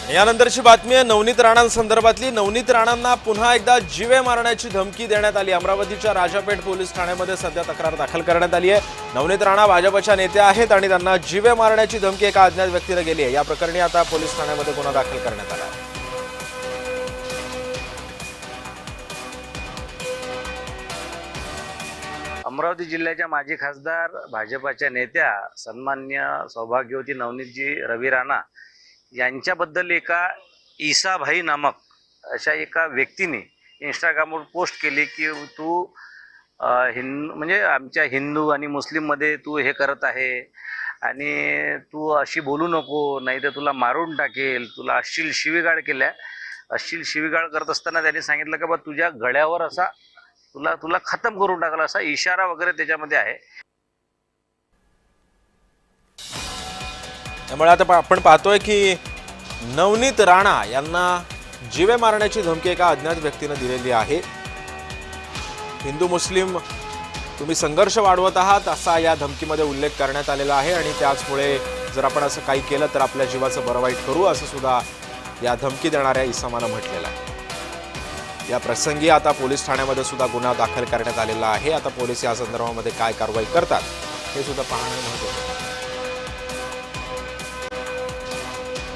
यानंतरची बातमी आहे नवनीत राणांसंदर्भातली। नवनीत राणांना पुन्हा एकदा जीवे मारण्याची धमकी देण्यात आली। अमरावतीच्या राजापेठ पोलीस ठाण्यामध्ये सध्या तक्रार दाखल करण्यात आली आहे। नवनीत राणा भाजपच्या नेत्या आहेत आणि त्यांना जीवे मारण्याची धमकी एका अज्ञात व्यक्तीने दिली आहे। या प्रकरणी आता पोलीस ठाण्यामध्ये गुन्हा दाखल करण्यात आला आहे। अमरावती जिल्ह्याच्या माजी खासदार भाजपच्या नेत्या सन्मान्य सौभाग्यवती नवनीतजी रवी राणा यांच्याबद्दल एका ईसाभाई नामक अशा एका व्यक्तीने इंस्टाग्रामवर पोस्ट केली की तू म्हणजे आमच्या हिंदू आणि मुस्लिममध्ये तू हे करत आहे आणि तू अशी बोलू नको, नाही तर तुला मारून टाकेल, तुला अश्लील शिवीगाळ केल्या। अश्लील शिवीगाळ करत असताना त्यांनी सांगितलं की बा तुझ्या गळ्यावर असा तुला खतम करून टाकला, असा इशारा वगैरे त्याच्यामध्ये आहे। त्यामुळे आता आपण पाहतोय की नवनीत राणा यांना जीवे मारण्याची धमकी एका अज्ञात व्यक्तीने दिलेली आहे। हिंदू मुस्लिम तुम्ही संघर्ष वाढवत आहात असा या धमकीमध्ये उल्लेख करण्यात आलेला आहे आणि त्याचमुळे जर आपण असं काही केलं तर आपल्या जीवाचं बरं वाईट करू असं सुद्धा या धमकी देणाऱ्या इसमानं म्हटलेलं आहे। या प्रसंगी आता पोलीस ठाण्यामध्ये सुद्धा गुन्हा दाखल करण्यात आलेला आहे। आता पोलीस या संदर्भामध्ये काय कारवाई करतात हे सुद्धा पाहणं महत्त्वाचं आहे।